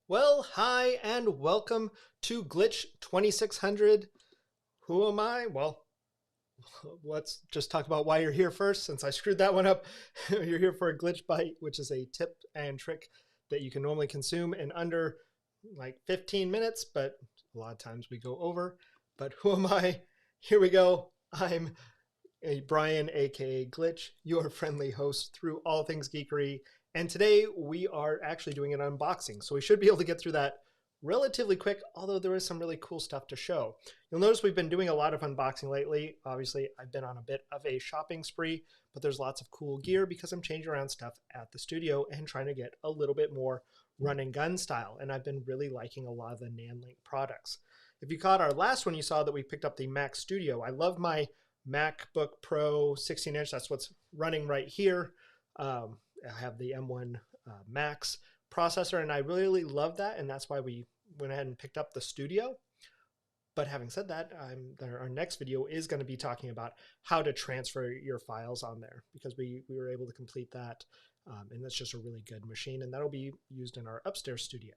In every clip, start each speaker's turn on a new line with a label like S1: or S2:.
S1: Well, hi and welcome to Glitch 2600. Who am I? Well, let's just talk about why you're here first, since I screwed that one up. You're here for a Glitch Byte, which is a tip and trick that you can normally consume in under like 15 minutes, but a lot of times we go over. But who am I? Here we go. I'm Brian, aka Glitch, your friendly host through all things geekery. And today we are actually doing an unboxing. So we should be able to get through that relatively quick, although there is some really cool stuff to show. You'll notice we've been doing a lot of unboxing lately. Obviously, I've been on a bit of a shopping spree, but there's lots of cool gear because I'm changing around stuff at the studio and trying to get a little bit more run and gun style. And I've been really liking a lot of the Nanlink products. If you caught our last one, you saw that we picked up the Mac Studio. I love my MacBook Pro 16-inch. That's what's running right here. I have the M1 Max processor, and I really love that, and that's why we went ahead and picked up the Studio. But having said that, our next video is going to be talking about how to transfer your files on there, because we were able to complete that, and that's just a really good machine, and that'll be used in our upstairs studio.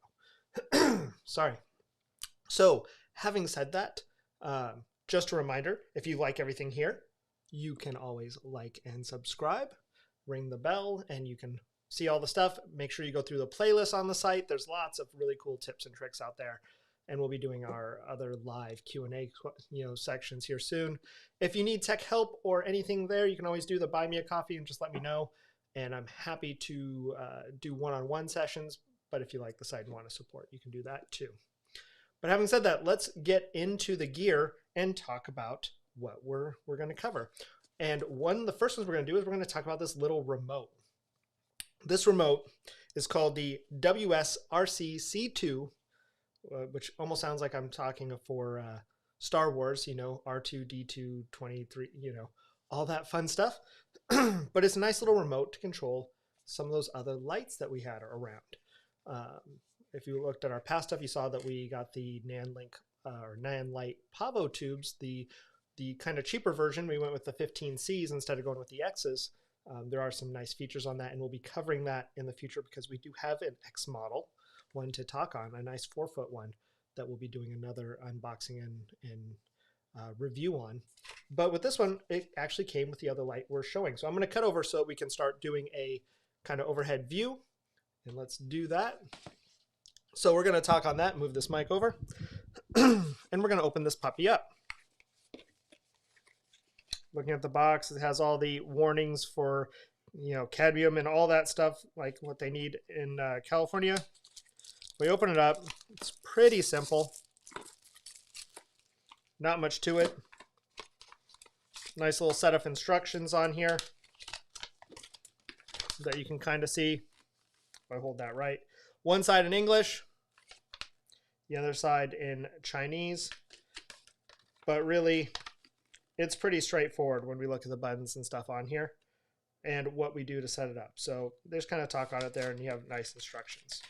S1: Sorry. So having said that, just a reminder, if you like everything here, you can always like and subscribe, ring the bell, and you can see all the stuff. Make sure you go through the playlist on the site. There's lots of really cool tips and tricks out there. And we'll be doing our other live Q&A sections here soon. If you need tech help or anything there, you can always do the buy me a coffee and just let me know. And I'm happy to do one-on-one sessions. But if you like the site and want to support, you can do that too. But having said that, let's get into the gear and talk about what we're going to cover. And the first ones we're going to do is we're going to talk about this little remote. This remote is called the WS-RC-C2, which almost sounds like I'm talking for Star Wars, R2-D2, 23, all that fun stuff. But it's a nice little remote to control some of those other lights that we had around. If you looked at our past stuff, you saw that we got the Nanlink or Nanlite Pavo tubes, the kind of cheaper version. We went with the 15Cs instead of going with the X's. There are some nice features on that, and we'll be covering that in the future because we do have an X model one to talk on, a nice 4-foot one that we'll be doing another unboxing and review on. But with this one, it actually came with the other light we're showing. So I'm going to cut over so that we can start doing a kind of overhead view, and let's do that. So we're going to talk on that, move this mic over, and we're going to open this puppy up. Looking at the box, it has all the warnings for, cadmium and all that stuff, like what they need in California. We open it up. It's pretty simple. Not much to it. Nice little set of instructions on here that you can kind of see. If I hold that right. One side in English, the other side in Chinese. But really, it's pretty straightforward when we look at the buttons and stuff on here and what we do to set it up. So there's kind of talk on it there, and you have nice instructions.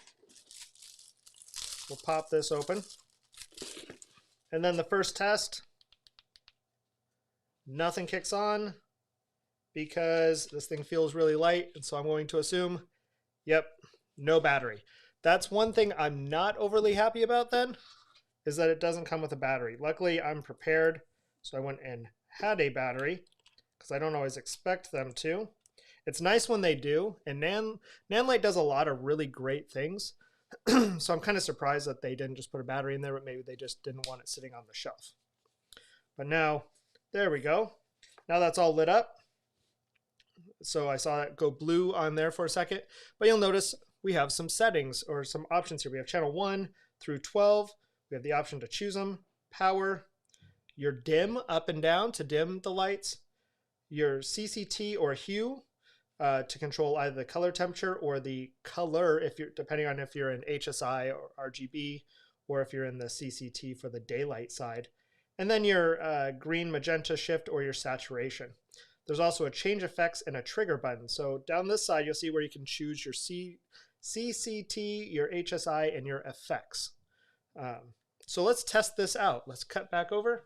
S1: We'll pop this open. And then the first test, nothing kicks on because this thing feels really light. And so I'm going to assume, yep, no battery. That's one thing I'm not overly happy about then, is that it doesn't come with a battery. Luckily, I'm prepared. So I went and had a battery because I don't always expect them to. It's nice when they do, and Nanlite does a lot of really great things. So I'm kind of surprised that they didn't just put a battery in there, but maybe they just didn't want it sitting on the shelf. But now, there we go. Now that's all lit up. So I saw it go blue on there for a second, but you'll notice we have some settings or some options here. We have channel 1 through 12. We have the option to choose them, power, your dim up and down to dim the lights, your CCT or hue to control either the color temperature or the color, depending on if you're in HSI or RGB, or if you're in the CCT for the daylight side, and then your green magenta shift or your saturation. There's also a change effects and a trigger button. So down this side, you'll see where you can choose your CCT, your HSI, and your effects. So let's test this out. Let's cut back over.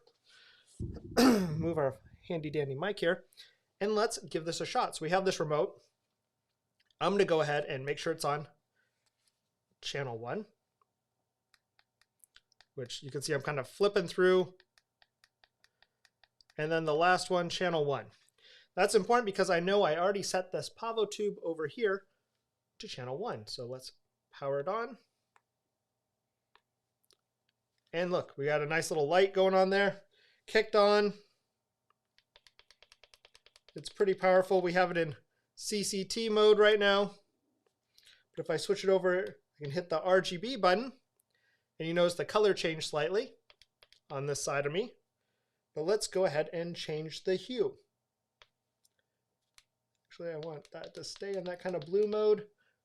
S1: Move our handy dandy mic here, and let's give this a shot. So we have this remote. I'm going to go ahead and make sure it's on channel 1. which you can see I'm kind of flipping through. And then the last one, channel 1. That's important because I know I already set this Pavo tube over here to channel 1. So let's power it on. And look, we got a nice little light going on there. Kicked on. It's pretty powerful. We have it in CCT mode right now. But if I switch it over, I can hit the RGB button. And you notice the color changed slightly on this side of me. But let's go ahead and change the hue. Actually, I want that to stay in that kind of blue mode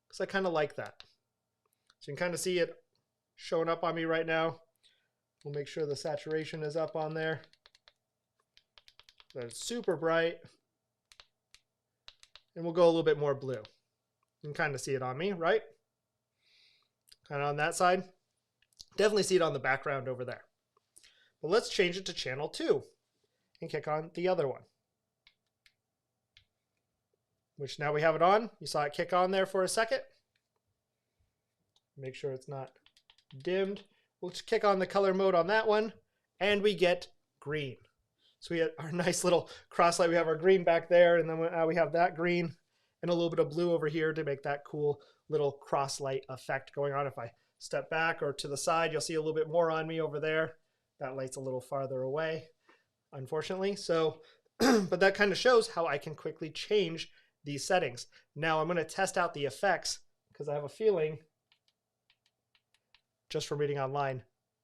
S1: because I kind of like that. So you can kind of see it showing up on me right now. We'll make sure the saturation is up on there. So it's super bright. And we'll go a little bit more blue. You can kind of see it on me, right? Kind of on that side. Definitely see it on the background over there. But let's change it to channel 2 and kick on the other one. Which now we have it on. You saw it kick on there for a second. Make sure it's not dimmed. We'll just kick on the color mode on that one and we get green. So we have our nice little cross light. We have our green back there and then we have that green and a little bit of blue over here to make that cool little cross light effect going on. If I step back or to the side, you'll see a little bit more on me over there. That light's a little farther away, unfortunately. So, but that kind of shows how I can quickly change these settings. Now I'm going to test out the effects because I have a feeling, just from reading online,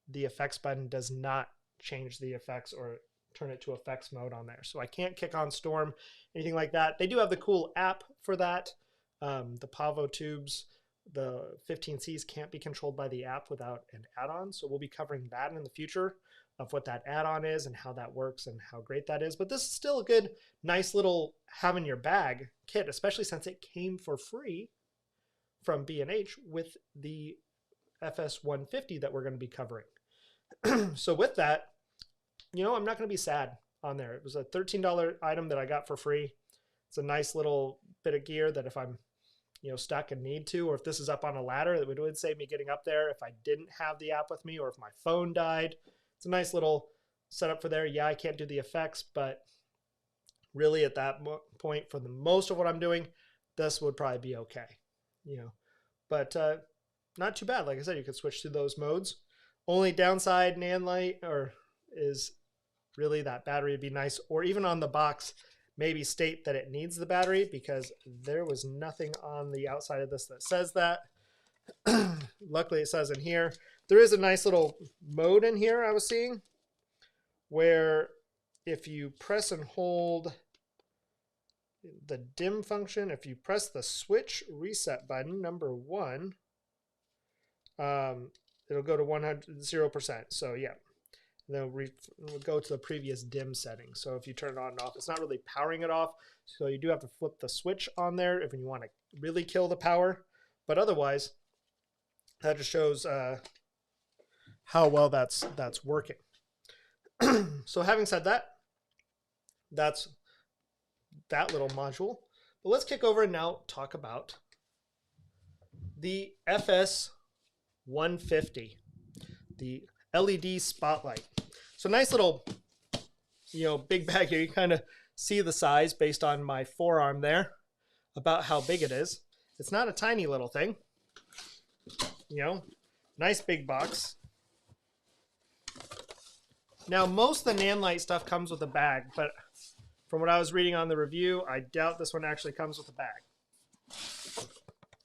S1: the effects button does not change the effects or turn it to effects mode on there. So I can't kick on Storm, anything like that. They do have the cool app for that. The Pavo tubes, the 15Cs can't be controlled by the app without an add-on. So we'll be covering that in the future of what that add-on is and how that works and how great that is. But this is still a good, nice little have in your bag kit, especially since it came for free from B&H with the FS-150 that we're going to be covering. So with that, you know, I'm not going to be sad on there. It was a $13 item that I got for free. It's a nice little bit of gear that if I'm, you know, stuck and need to, or if this is up on a ladder, that would save me getting up there if I didn't have the app with me, or if my phone died. It's a nice little setup for there. Yeah, I can't do the effects, but really at that point, for the most of what I'm doing, this would probably be okay, you know. But not too bad. Like I said, you could switch to those modes. Only downside, Nanlite, is really that battery would be nice, or even on the box, maybe state that it needs the battery, because there was nothing on the outside of this that says that. Luckily it says in here. There is a nice little mode in here I was seeing where if you press and hold the dim function, if you press the switch reset button, number 1, it'll go to 0%. So yeah, then we'll go to the previous dim setting. So if you turn it on and off, it's not really powering it off. So you do have to flip the switch on there if you want to really kill the power. But otherwise, that just shows how well that's working. So having said that, that's that little module. But let's kick over and now talk about the FS-150, the LED spotlight. So nice little, you know, big bag here. You kind of see the size based on my forearm there, about how big it is. It's not a tiny little thing, you know, nice big box. Now, most of the Nanlite stuff comes with a bag, but from what I was reading on the review, I doubt this one actually comes with a bag.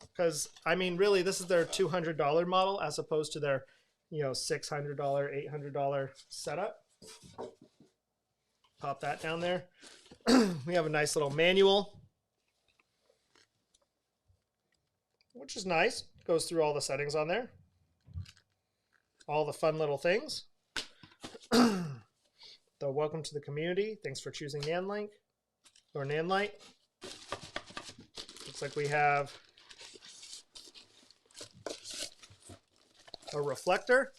S1: Because, I mean, really, this is their $200 model as opposed to their, you know, $600, $800 setup. Pop that down there. We have a nice little manual, which is nice. Goes through all the settings on there. All the fun little things. The welcome to the community. Thanks for choosing Nanlink or Nanlite. Looks like we have a reflector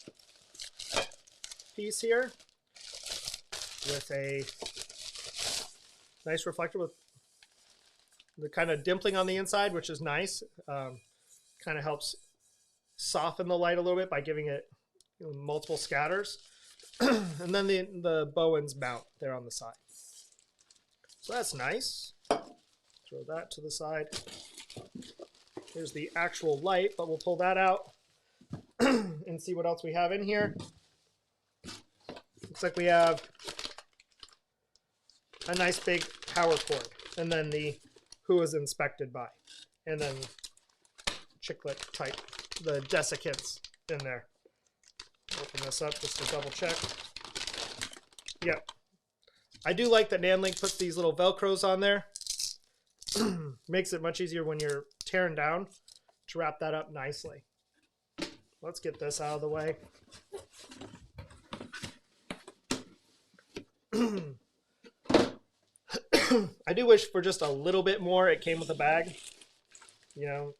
S1: piece here with a nice reflector with the kind of dimpling on the inside, which is nice. Kind of helps soften the light a little bit by giving it multiple scatters. And then the Bowens mount there on the side. So that's nice. Throw that to the side. Here's the actual light, but we'll pull that out and see what else we have in here. Looks like we have a nice big power cord, and then the who was inspected by, and then chiclet type, the desiccants in there. Open this up just to double check. Yep. I do like that Nanlink puts these little Velcros on there. Makes it much easier when you're tearing down to wrap that up nicely. Let's get this out of the way. I do wish for just a little bit more it came with a bag. You know,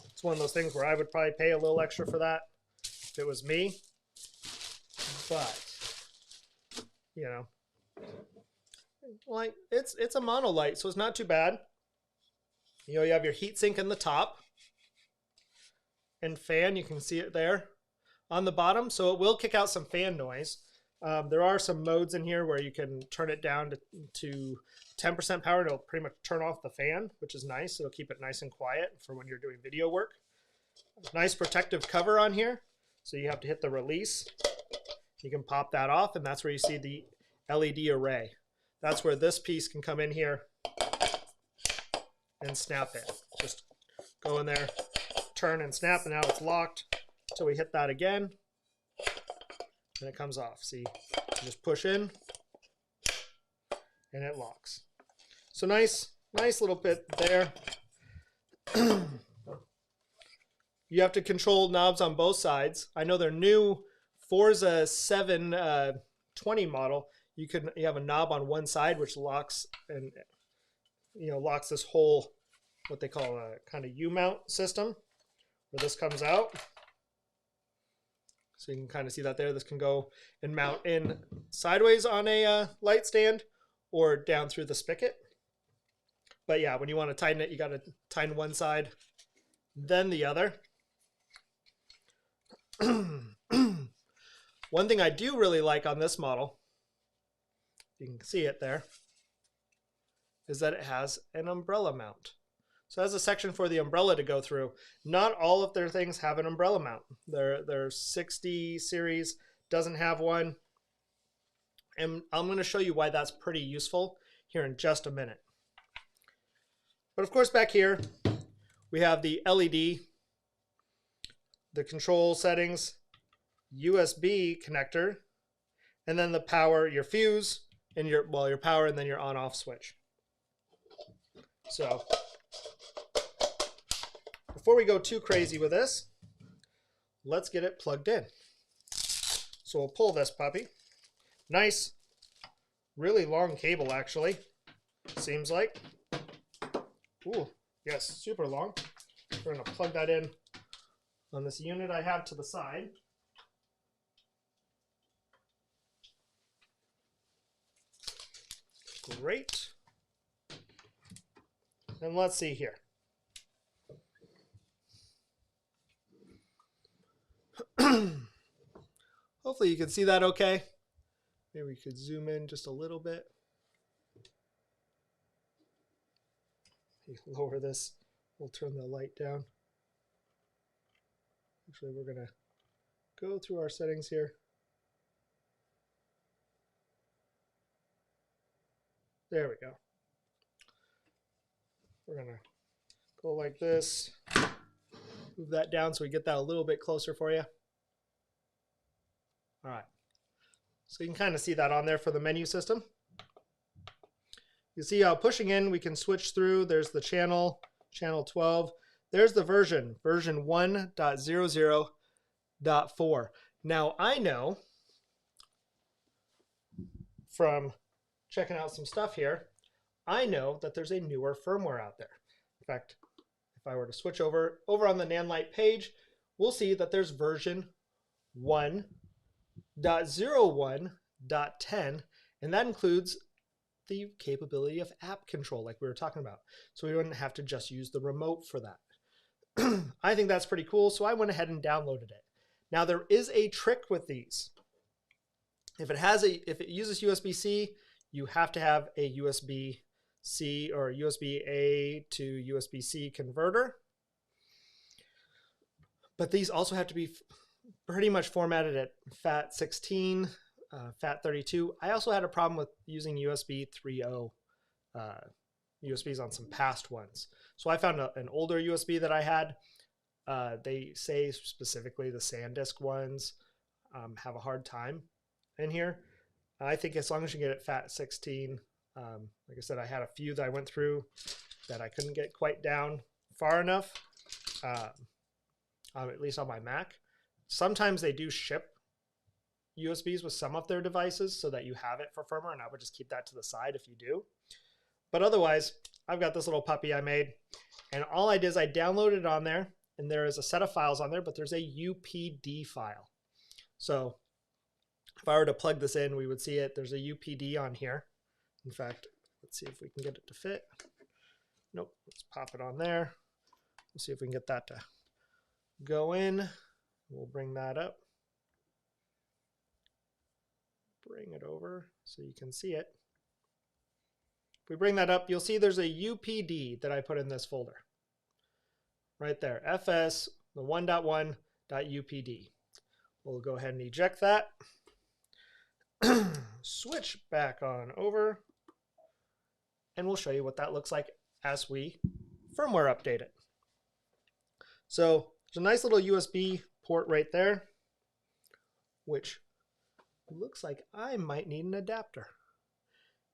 S1: it's one of those things where I would probably pay a little extra for that if it was me. But, you know, like it's a Monolight, so it's not too bad. You know, you have your heatsink in the top and fan, you can see it there on the bottom, so it will kick out some fan noise. There are some modes in here where you can turn it down to 10% power and it'll pretty much turn off the fan, which is nice. It'll keep it nice and quiet for when you're doing video work. Nice protective cover on here, so you have to hit the release. You can pop that off, and that's where you see the LED array. That's where this piece can come in here and snap it. Just go in there, turn and snap, and now it's locked until we hit that again, and it comes off. See, you just push in, and it locks. So nice little bit there. You have to control knobs on both sides. I know their new Forza 720 model. You have a knob on one side which locks and locks this whole what they call a kind of U-mount system, where this comes out. So you can kind of see that there. This can go and mount in sideways on a light stand or down through the spigot. But yeah, when you want to tighten it, you got to tighten one side, then the other. One thing I do really like on this model, you can see it there, is that it has an umbrella mount. So it has a section for the umbrella to go through. Not all of their things have an umbrella mount. Their 60 series doesn't have one. And I'm going to show you why that's pretty useful here in just a minute. But of course back here, we have the LED, the control settings, USB connector, and then the power, your fuse, and your power, and then your on-off switch. So before we go too crazy with this, let's get it plugged in. So we'll pull this puppy. Nice, really long cable actually, seems like. Ooh, yes, super long. We're gonna plug that in on this unit I have to the side. Great. And let's see here. Hopefully you can see that okay. Maybe we could zoom in just a little bit. Lower this. We'll turn the light down. Actually, we're going to go through our settings here. There we go. We're going to go like this. Move that down so we get that a little bit closer for you. All right. So you can kind of see that on there for the menu system. You see how pushing in, we can switch through. There's the channel 12. There's the version 1.00.4. Now I know from checking out some stuff here, I know that there's a newer firmware out there. In fact, if I were to switch over on the Nanlite page, we'll see that there's version 1.01.10, and that includes the capability of app control like we were talking about. So we wouldn't have to just use the remote for that. I think that's pretty cool, so I went ahead and downloaded it. Now there is a trick with these. If it uses USB-C, you have to have a USB-C or USB-A to USB-C converter. But these also have to be pretty much formatted at FAT16, FAT32. I also had a problem with using USB 3.0 USBs on some past ones. So I found an older USB that I had. They say specifically the SanDisk ones have a hard time in here. I think as long as you get it FAT16, like I said, I had a few that I went through that I couldn't get quite down far enough, at least on my Mac. Sometimes they do ship USBs with some of their devices so that you have it for firmware, and I would just keep that to the side if you do. But otherwise, I've got this little puppy I made, and all I did is I downloaded it on there, and there is a set of files on there, but there's a UPD file. So if I were to plug this in, we would see it. There's a UPD on here. In fact, let's see if we can get it to fit. Nope, let's pop it on there. Let's see if we can get that to go in. We'll bring that up. Bring it over so you can see it. If we bring that up, you'll see there's a UPD that I put in this folder. Right there, FS, the 1.1.UPD. We'll go ahead and eject that. Switch back on over. And we'll show you what that looks like as we firmware update it. So there's a nice little USB port right there, which looks like I might need an adapter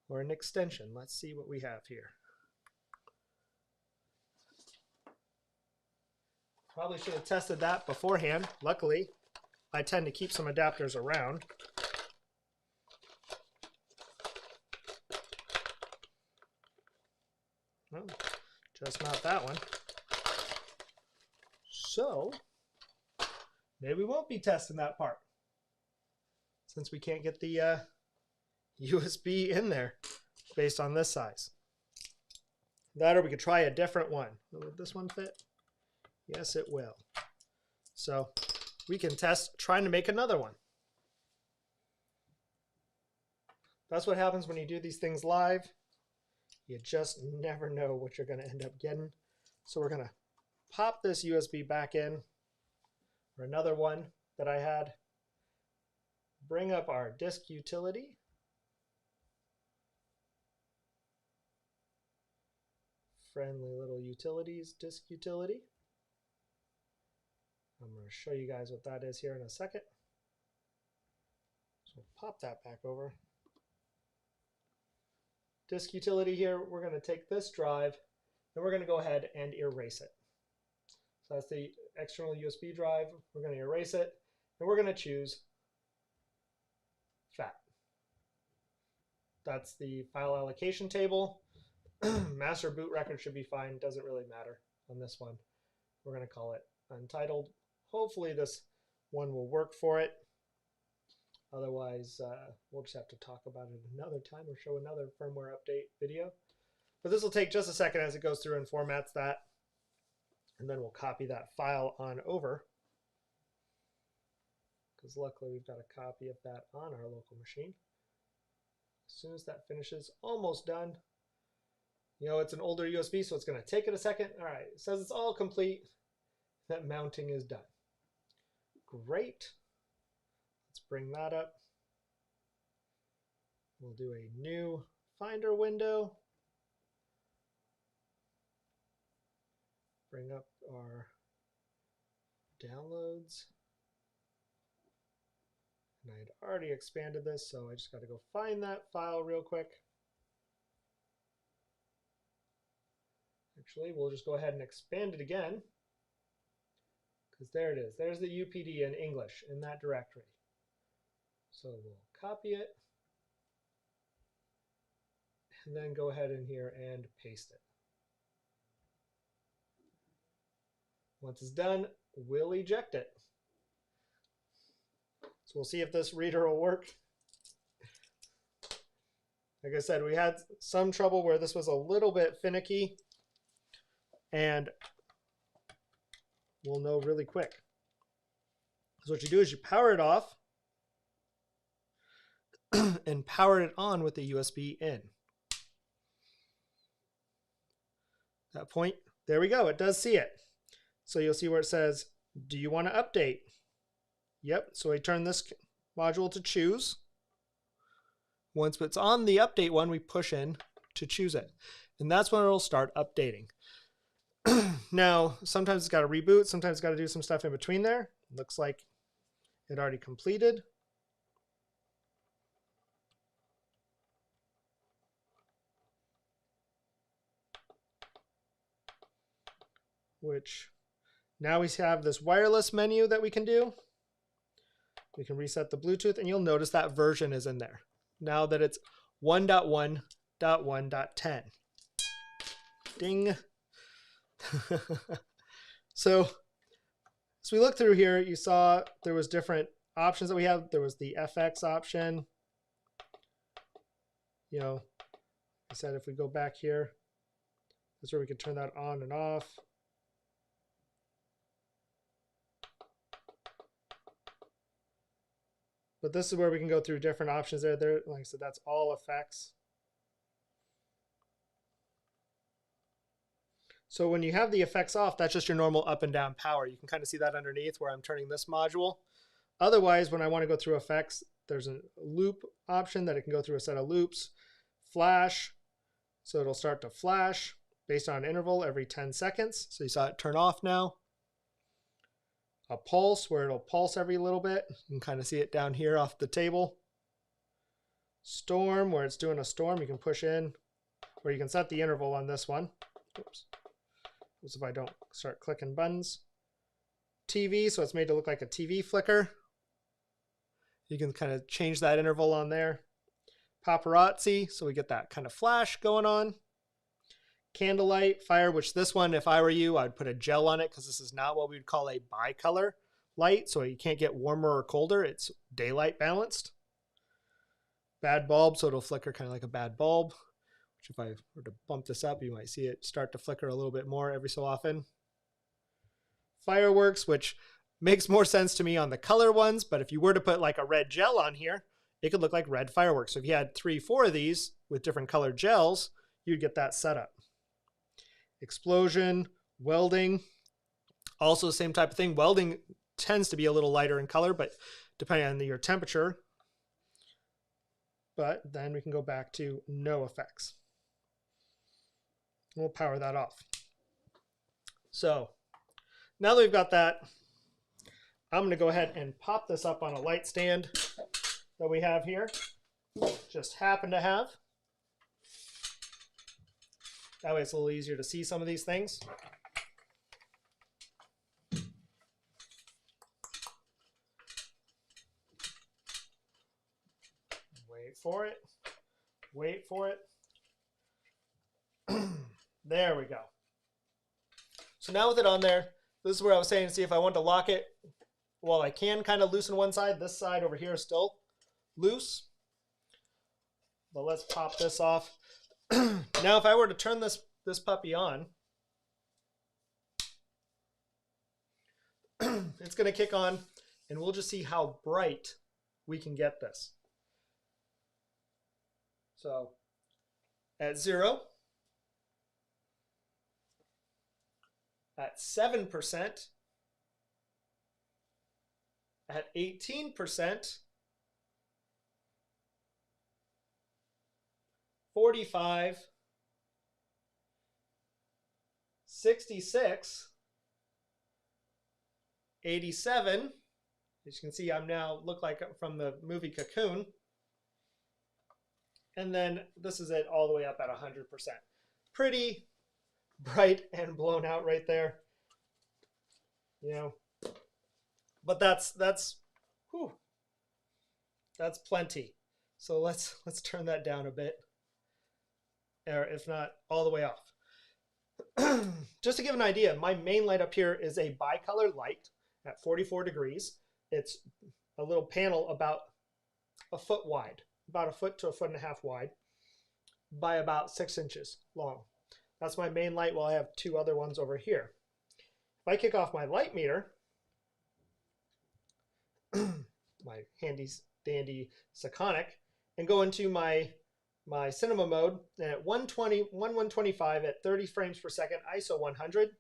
S1: or an extension. Let's see what we have here. Probably should have tested that beforehand. Luckily, I tend to keep some adapters around. Well, just not that one. So maybe we won't be testing that part since we can't get the USB in there based on this size. That, or we could try a different one. Will this one fit? Yes, it will. So we can test trying to make another one. That's what happens when you do these things live. You just never know what you're going to end up getting. So we're going to pop this USB back in, or another one that I had. Bring up our disk utility. Friendly little utilities, disk utility. I'm going to show you guys what that is here in a second. So pop that back over. Disk utility here, we're going to take this drive and we're going to go ahead and erase it. So that's the external USB drive. We're going to erase it and we're going to choose FAT. That's the file allocation table. Master boot record should be fine, doesn't really matter on this one. We're going to call it untitled. Hopefully this one will work for it. Otherwise, we'll just have to talk about it another time or show another firmware update video. But this will take just a second as it goes through and formats that. And then we'll copy that file on over. Because luckily we've got a copy of that on our local machine. As soon as that finishes, almost done. You know, it's an older USB, so it's going to take it a second. All right, it says it's all complete. That mounting is done. Great. Let's bring that up. We'll do a new Finder window. Bring up our downloads. And I had already expanded this, so I just got to go find that file real quick. Actually, we'll just go ahead and expand it again. Because there it is. There's the UPD in English in that directory. So we'll copy it. And then go ahead in here and paste it. Once it's done, we'll eject it. So we'll see if this reader will work. Like I said, we had some trouble where this was a little bit finicky. And we'll know really quick. So what you do is you power it off and power it on with the USB in. That point, there we go. It does see it. So you'll see where it says, do you want to update? Yep. So I turn this module to choose. Once it's on the update one, we push in to choose it. And that's when it'll start updating. Now, sometimes it's got to reboot. Sometimes it's got to do some stuff in between there. Looks like it already completed. Which now we have this wireless menu that we can do. We can reset the Bluetooth, and you'll notice that version is in there. Now that it's 1.1.1.10. Ding. So as we look through here, you saw there was different options that we have. There was the FX option. You know, I said if we go back here, that's where we can turn that on and off. But this is where we can go through different options there. Like I said, that's all effects. So when you have the effects off, that's just your normal up and down power. You can kind of see that underneath where I'm turning this module. Otherwise, when I want to go through effects, there's a loop option that it can go through a set of loops. Flash, so it'll start to flash based on an interval every 10 seconds. So you saw it turn off now. A pulse, where it'll pulse every little bit. You can kind of see it down here off the table. Storm, where it's doing a storm, you can push in, or you can set the interval on this one. Oops. As if I don't start clicking buttons. TV, so it's made to look like a TV flicker. You can kind of change that interval on there. Paparazzi, so we get that kind of flash going on. Candlelight, fire, which this one, if I were you, I'd put a gel on it because this is not what we would call a bicolor light, so you can't get warmer or colder. It's daylight balanced. Bad bulb, so it'll flicker kind of like a bad bulb. Which if I were to bump this up, you might see it start to flicker a little bit more every so often. Fireworks, which makes more sense to me on the color ones, but if you were to put like a red gel on here, it could look like red fireworks. So if you had 3, 4 of these with different colored gels, you'd get that set up. Explosion, welding, also the same type of thing. Welding tends to be a little lighter in color, but depending on your temperature. But then we can go back to no effects. We'll power that off. So now that we've got that, I'm going to go ahead and pop this up on a light stand that we have here. Just happen to have. That way it's a little easier to see some of these things. Wait for it. Wait for it. There we go. So now with it on there, this is where I was saying, see if I want to lock it. Well, I can kind of loosen one side. This side over here is still loose. But let's pop this off. Now, if I were to turn this puppy on, it's going to kick on, and we'll just see how bright we can get this. So at 0, at 7%, at 18%, 45, 66, 87. As you can see, I'm now look like from the movie Cocoon. And then this is it all the way up at 100%. Pretty bright and blown out right there. You know, but that's whew, that's plenty. So let's turn that down a bit, or if not all the way off. Just to give an idea, my main light up here is a bicolor light at 44 degrees. It's a little panel about a foot wide, about a foot to a foot and a half wide, by about 6 inches long. That's my main light, while I have 2 other ones over here. If I kick off my light meter, my handy dandy Sakonic, and go into my cinema mode, and at 125 at 30 frames per second, ISO 100.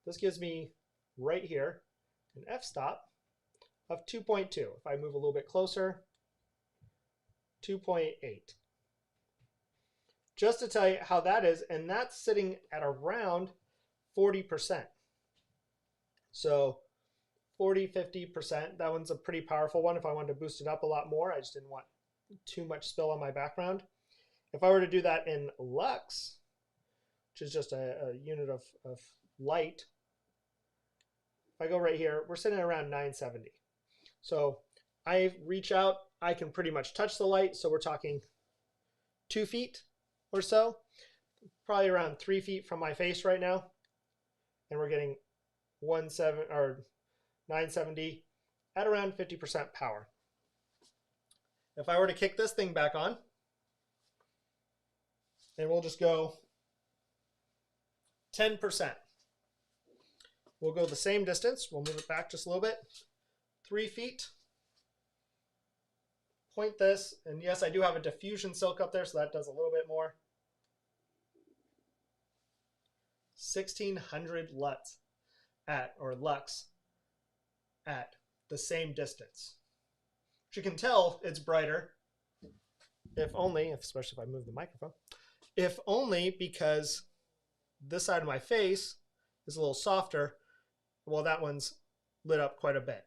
S1: This gives me right here an f-stop of 2.2. If I move a little bit closer, 2.8. Just to tell you how that is, and that's sitting at around 40%. So 40, 50%, that one's a pretty powerful one. If I wanted to boost it up a lot more, I just didn't want too much spill on my background. If I were to do that in lux, which is just a unit of light, if I go right here, we're sitting at around 970. So I reach out, I can pretty much touch the light. So we're talking 2 feet or so, probably around 3 feet from my face right now. And we're getting 970 at around 50% power. If I were to kick this thing back on, and we'll just go 10%. We'll go the same distance. We'll move it back just a little bit. 3 feet. Point this, and yes, I do have a diffusion silk up there, so that does a little bit more. 1600 lux at the same distance. Which you can tell it's brighter, especially if I move the microphone, if only because this side of my face is a little softer, while that one's lit up quite a bit.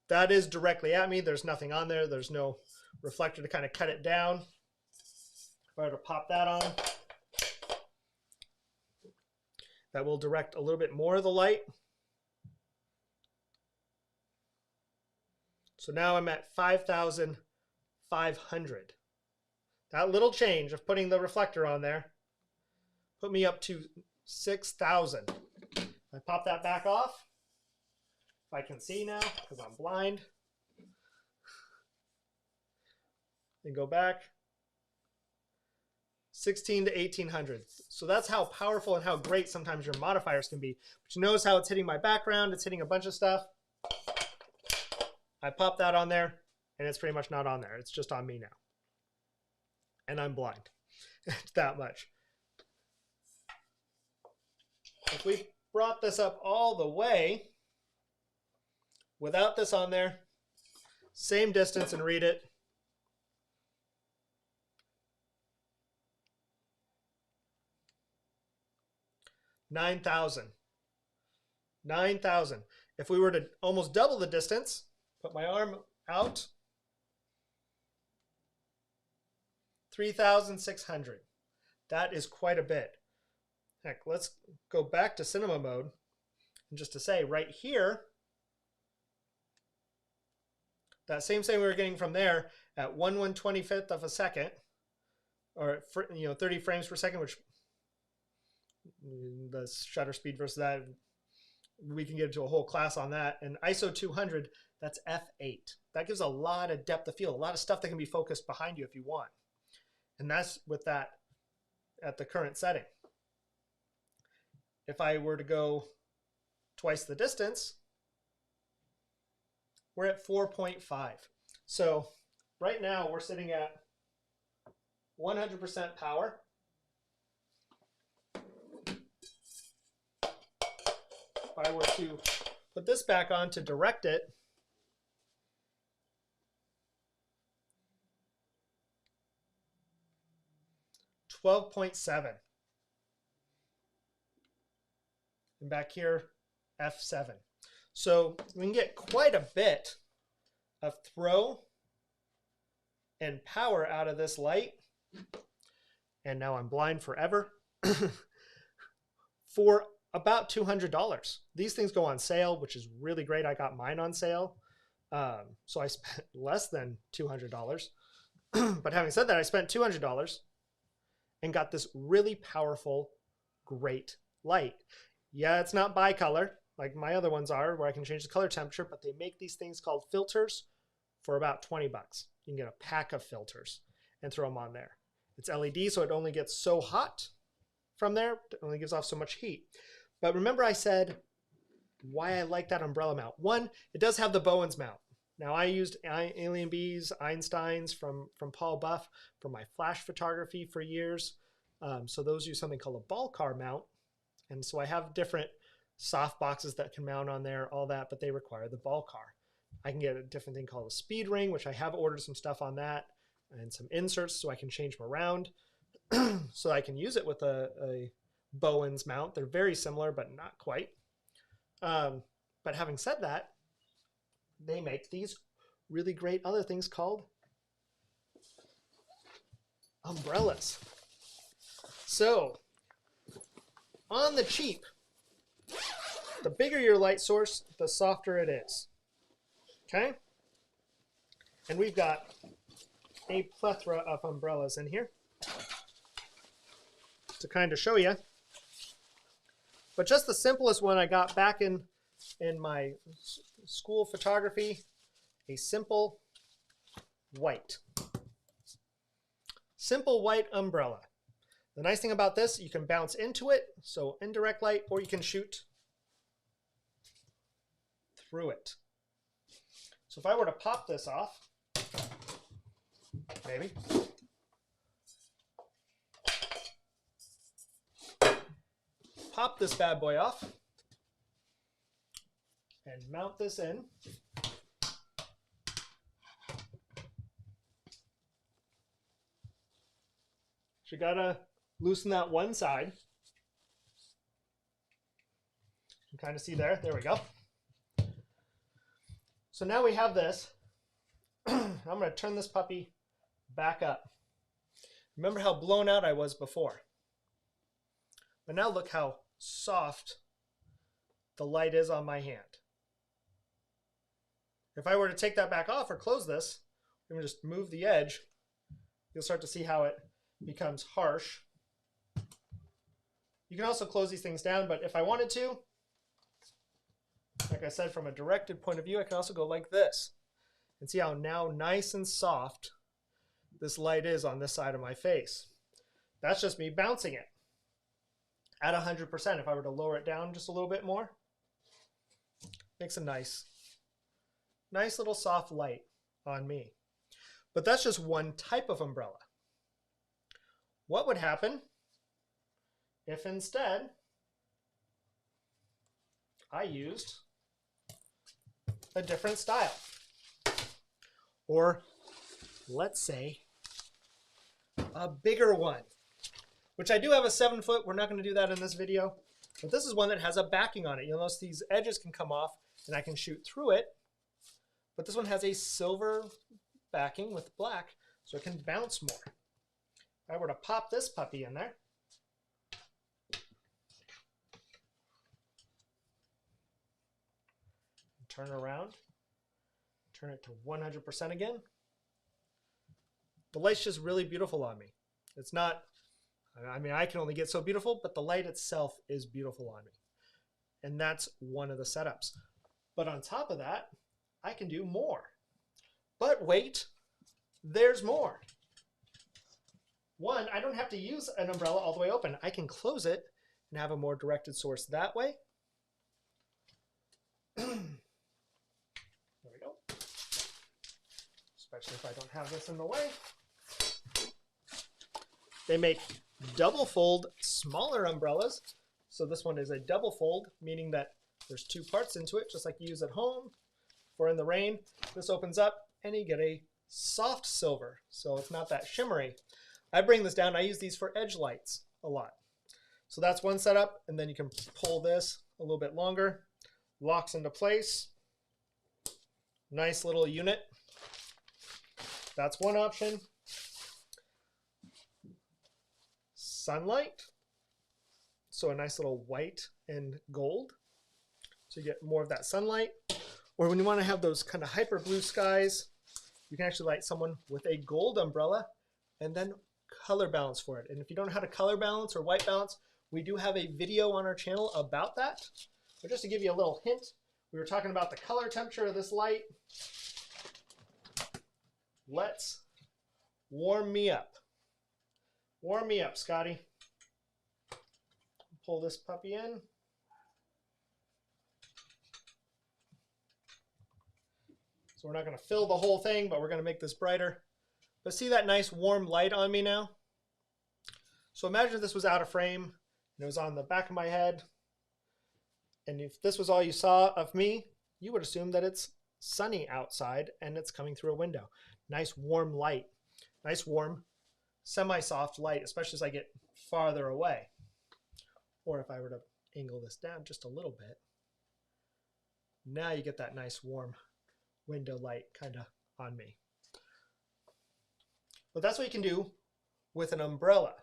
S1: That is directly at me. There's nothing on there. There's no reflector to kind of cut it down. If I were to pop that on, that will direct a little bit more of the light. So now I'm at 5,500. That little change of putting the reflector on there put me up to 6,000. I pop that back off. If I can see now, because I'm blind. And go back. 16 to 1800. So that's how powerful and how great sometimes your modifiers can be. But you notice how it's hitting my background, it's hitting a bunch of stuff. I pop that on there, and it's pretty much not on there. It's just on me now. And I'm blind. It's that much. If we brought this up all the way, without this on there, same distance and read it. 9,000. 9,000. If we were to almost double the distance, put my arm out, 3,600. That is quite a bit. Heck, let's go back to cinema mode. And just to say, right here, that same thing we were getting from there at 1/125th of a second, or 30 frames per second, which the shutter speed versus that, we can get into a whole class on that. And ISO 200, that's f8. That gives a lot of depth of field, a lot of stuff that can be focused behind you if you want. And that's with that at the current setting. If I were to go twice the distance, we're at 4.5. So right now we're sitting at 100% power. If I were to put this back on to direct it, $12.7. And back here, F7. So we can get quite a bit of throw and power out of this light. And now I'm blind forever. For about $200. These things go on sale, which is really great. I got mine on sale. So I spent less than $200. But having said that, I spent $200 and got this really powerful, great light. Yeah, it's not bicolor like my other ones are, where I can change the color temperature, but they make these things called filters for about 20 bucks. You can get a pack of filters and throw them on there. It's LED, so it only gets so hot from there. It only gives off so much heat. But remember I said why I like that umbrella mount. One, it does have the Bowens mount. Now I used Alien Bees, Einsteins from Paul Buff for my flash photography for years. So those use something called a ball car mount. And so I have different soft boxes that can mount on there, all that, but they require the ball car. I can get a different thing called a speed ring, which I have ordered some stuff on that, and some inserts so I can change them around. So I can use it with a Bowens mount. They're very similar, but not quite. But having said that, they make these really great other things called umbrellas. So on the cheap, the bigger your light source, the softer it is. Okay? And we've got a plethora of umbrellas in here to kind of show you. But just the simplest one I got back in my school photography, a simple white. Simple white umbrella. The nice thing about this, you can bounce into it, so indirect light, or you can shoot through it. So if I were to pop this off, maybe. Pop this bad boy off and mount this in. So you gotta loosen that one side. You can kind of see there. There we go. So now we have this. I'm going to turn this puppy back up. Remember how blown out I was before. But now look how soft the light is on my hand. If I were to take that back off or close this, I'm going to just move the edge. You'll start to see how it becomes harsh. You can also close these things down, but if I wanted to, like I said, from a directed point of view, I can also go like this and see how now nice and soft this light is on this side of my face. That's just me bouncing it at 100%. If I were to lower it down just a little bit more, makes a nice little soft light on me. But that's just one type of umbrella. What would happen if instead I used a different style? Or let's say a bigger one, which I do have a 7-foot. We're not going to do that in this video, but this is one that has a backing on it. You'll notice these edges can come off and I can shoot through it, but this one has a silver backing with black, so it can bounce more. If I were to pop this puppy in there, turn around, turn it to 100% again, the light's just really beautiful on me. It's not, I mean, I can only get so beautiful, but the light itself is beautiful on me. And that's one of the setups. But on top of that, I can do more. But wait, there's more. One, I don't have to use an umbrella all the way open. I can close it and have a more directed source that way. There we go. Especially if I don't have this in the way. They make double fold smaller umbrellas. So this one is a double fold, meaning that there's two parts into it, just like you use at home or in the rain. This opens up and you get a soft silver, so it's not that shimmery. I bring this down. I use these for edge lights a lot. So that's one setup, and then you can pull this a little bit longer, locks into place. Nice little unit. That's one option. Sunlight. So a nice little white and gold. So you get more of that sunlight. Or when you want to have those kind of hyper blue skies, you can actually light someone with a gold umbrella and then color balance for it. And if you don't know how to color balance or white balance, we do have a video on our channel about that. But just to give you a little hint, we were talking about the color temperature of this light. Let's warm me up. Warm me up, Scotty. Pull this puppy in. So So we're not going to fill the whole thing, but we're going to make this brighter. But see that nice warm light on me now? So imagine if this was out of frame and it was on the back of my head. And if this was all you saw of me, you would assume that it's sunny outside and it's coming through a window. Nice warm light. Nice warm, semi-soft light, especially as I get farther away. Or if I were to angle this down just a little bit, now you get that nice warm window light kind of on me. But that's what you can do with an umbrella.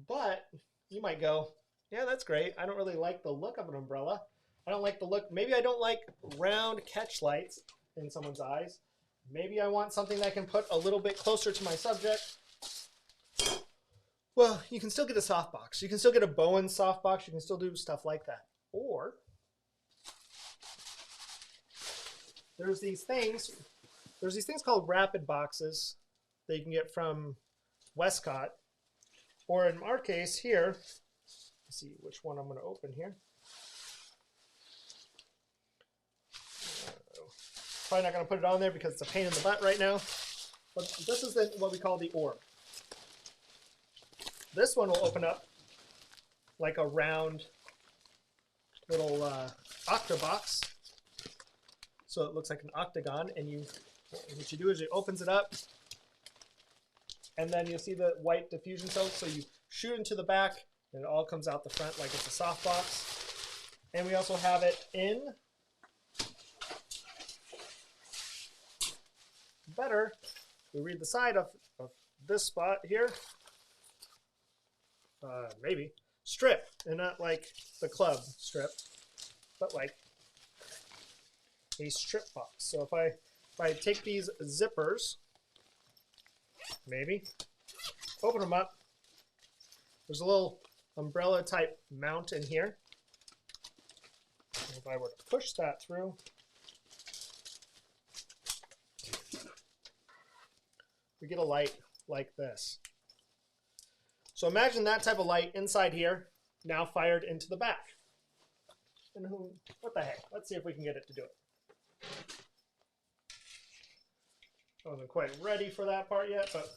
S1: But you might go, yeah, that's great. I don't really like the look of an umbrella. I don't like the look. Maybe I don't like round catch lights in someone's eyes. Maybe I want something that I can put a little bit closer to my subject. Well, you can still get a softbox. You can still get a Bowen softbox. You can still do stuff like that. Or there's these things called rapid boxes that you can get from Westcott. Or in our case here, let's see which one I'm going to open here. Probably not going to put it on there because it's a pain in the butt right now. But this is what we call the orb. This one will open up like a round little octabox. So it looks like an octagon, and what you do is it opens it up, and then you'll see the white diffusion silk. So you shoot into the back, and it all comes out the front like it's a softbox. And we also have it in better. We read the side of this spot here. Maybe strip, and not like the club strip, but like a strip box. So if I take these zippers, maybe open them up, there's a little umbrella type mount in here. And if I were to push that through, we get a light like this. So imagine that type of light inside here, now fired into the back. And what the heck? Let's see if we can get it to do it. I wasn't quite ready for that part yet, but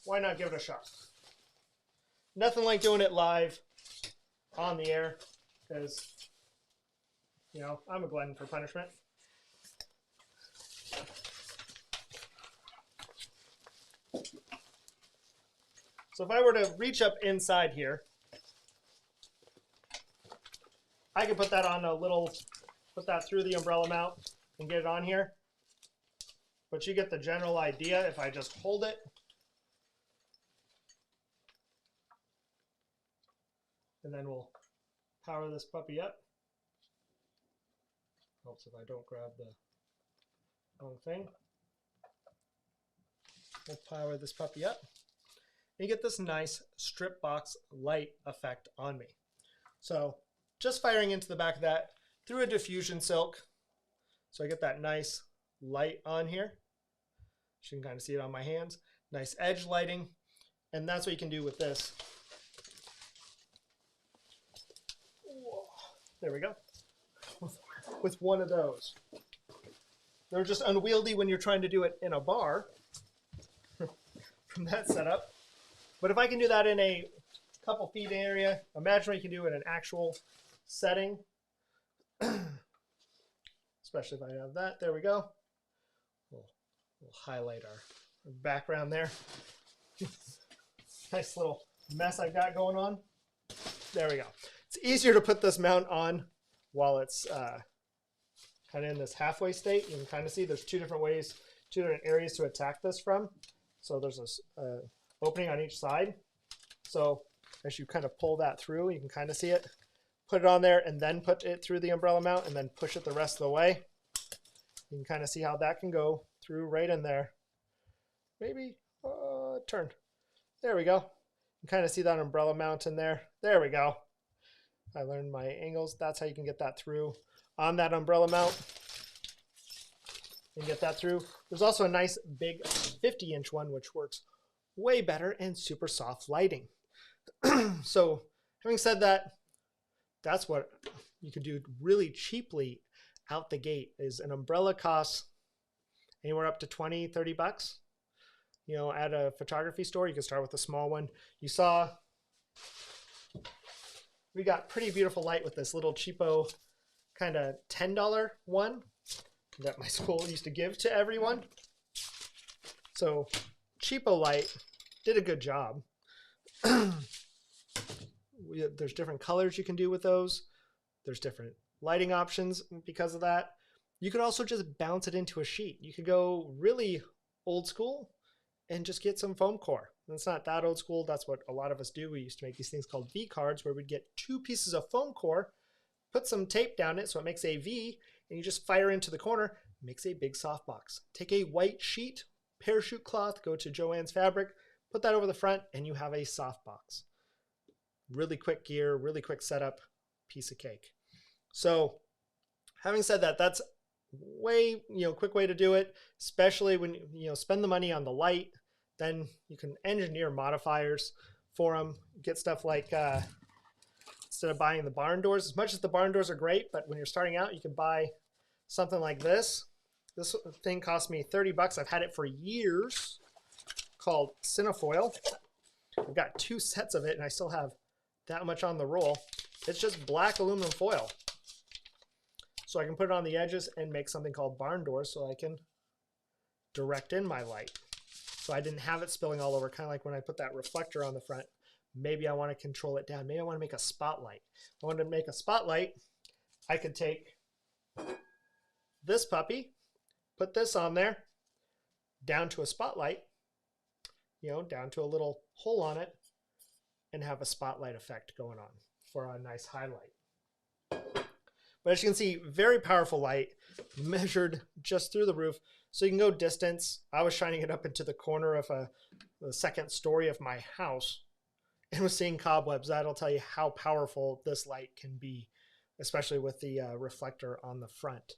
S1: why not give it a shot? Nothing like doing it live on the air, because, you know, I'm a glutton for punishment. So if I were to reach up inside here, I could put that on put that through the umbrella mount and get it on here. But you get the general idea if I just hold it. And then we'll power this puppy up. Helps if I don't grab the wrong thing. We'll power this puppy up. And you get this nice strip box light effect on me. So just firing into the back of that through a diffusion silk. So I get that nice light on here. You can kind of see it on my hands. Nice edge lighting. And that's what you can do with this. There we go. With one of those. They're just unwieldy when you're trying to do it in a bar from that setup. But if I can do that in a couple feet area, imagine what you can do in an actual setting. Especially if I have that. There we go. We'll highlight our background there. Nice little mess I've got going on. There we go. It's easier to put this mount on while it's kind of in this halfway state. You can kind of see there's two different areas to attack this from. So there's this opening on each side. So as you kind of pull that through, you can kind of see it. Put it on there and then put it through the umbrella mount and then push it the rest of the way. You can kind of see how that can go through right in there. Maybe turn. There we go. You can kind of see that umbrella mount in there. There we go. I learned my angles. That's how you can get that through on that umbrella mount. And get that through. There's also a nice big 50-inch one which works way better and super soft lighting. So having said that, that's what you can do really cheaply out the gate is an umbrella costs anywhere up to 20, 30 bucks. You know, at a photography store, you can start with a small one. You saw we got pretty beautiful light with this little cheapo kind of $10 one that my school used to give to everyone. So cheapo light did a good job. There's different colors you can do with those. There's different lighting options because of that. You could also just bounce it into a sheet. You could go really old school and just get some foam core. And it's not that old school. That's what a lot of us do. We used to make these things called V cards where we'd get 2 pieces of foam core, put some tape down it so it makes a V, and you just fire into the corner, makes a big softbox. Take a white sheet, parachute cloth, go to Joann's Fabric, put that over the front, and you have a softbox. Really quick gear, really quick setup, piece of cake. So having said that, that's way, quick way to do it, especially when, spend the money on the light. Then you can engineer modifiers for them, get stuff like, instead of buying the barn doors, as much as the barn doors are great, but when you're starting out, you can buy something like this. This thing cost me 30 bucks. I've had it for years, called Cinefoil. I've got 2 sets of it, and I still have that much on the roll. It's just black aluminum foil. So I can put it on the edges and make something called barn doors so I can direct in my light. So I didn't have it spilling all over, kind of like when I put that reflector on the front. Maybe I want to control it down. Maybe I want to make a spotlight. If I wanted to make a spotlight, I could take this puppy, put this on there, down to a spotlight, down to a little hole on it, and have a spotlight effect going on for a nice highlight. But as you can see, very powerful light, measured just through the roof. So you can go distance. I was shining it up into the corner of the second story of my house and was seeing cobwebs. That'll tell you how powerful this light can be, especially with the reflector on the front.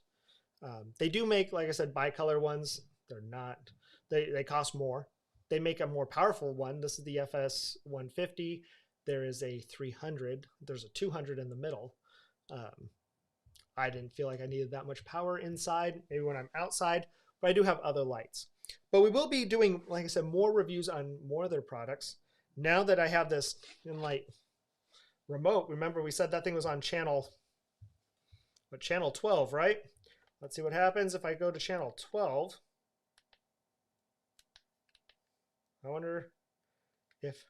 S1: They do make, like I said, bicolor ones. They're not, they cost more. They make a more powerful one. This is the FS-150. There is a 300. There's a 200 in the middle. I didn't feel like I needed that much power inside, maybe when I'm outside, but I do have other lights. But we will be doing, like I said, more reviews on more of their products. Now that I have this Nanlite remote, remember we said that thing was on channel 12, right? Let's see what happens if I go to channel 12. I wonder if,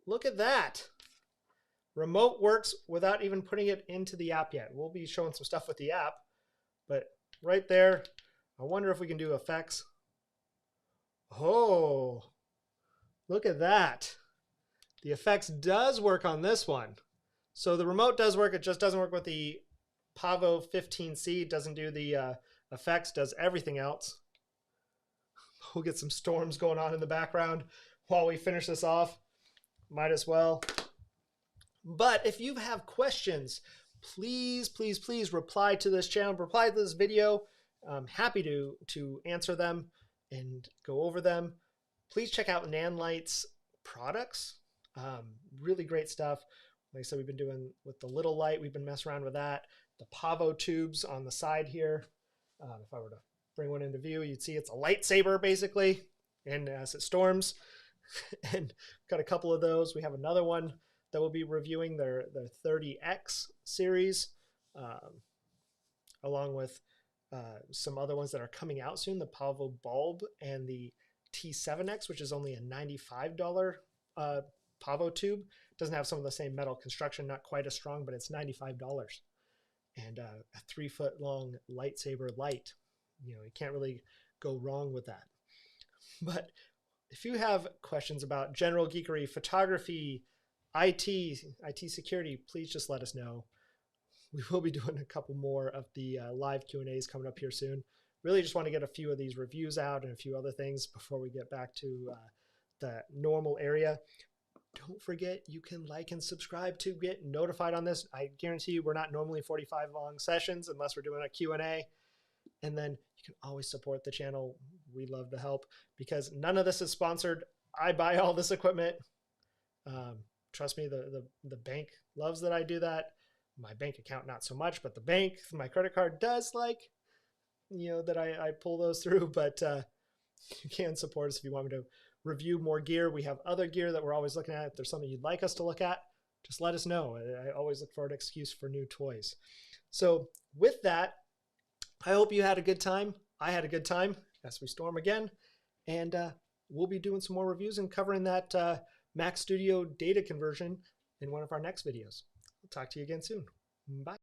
S1: look at that. Remote works without even putting it into the app yet. We'll be showing some stuff with the app, but right there, I wonder if we can do effects. Oh, look at that. The effects does work on this one. So the remote does work. It just doesn't work with the Pavo 15C. It doesn't do the effects, does everything else. We'll get some storms going on in the background while we finish this off. Might as well. But if you have questions, please, please, please reply to this channel, reply to this video. I'm happy to answer them and go over them. Please check out Nanlite's products. Really great stuff. Like I said, we've been doing with the little light, we've been messing around with that. The Pavo tubes on the side here. If I were to bring one into view, you'd see it's a lightsaber basically, and as it storms. And got a couple of those. We have another one that we'll be reviewing, their 30X series, along with some other ones that are coming out soon, the Pavo Bulb and the T7X, which is only a $95 Pavo tube. Doesn't have some of the same metal construction, not quite as strong, but it's $95. And a 3-foot long lightsaber light. You can't really go wrong with that. But if you have questions about general geekery, photography, IT security, please just let us know. We will be doing a couple more of the live Q&As coming up here soon. Really just want to get a few of these reviews out and a few other things before we get back to the normal area. Don't forget, you can like and subscribe to get notified on this. I guarantee you we're not normally 45 long sessions unless we're doing a Q&A. And then you can always support the channel. We love the help because none of this is sponsored. I buy all this equipment. Trust me, the bank loves that I do that. My bank account, not so much, but the bank, my credit card does like, that I pull those through, but you can support us if you want me to review more gear. We have other gear that we're always looking at. If there's something you'd like us to look at, just let us know. I always look for an excuse for new toys. So with that, I hope you had a good time. I had a good time as we storm again. And we'll be doing some more reviews and covering that Mac Studio data conversion in one of our next videos. We'll talk to you again soon. Bye.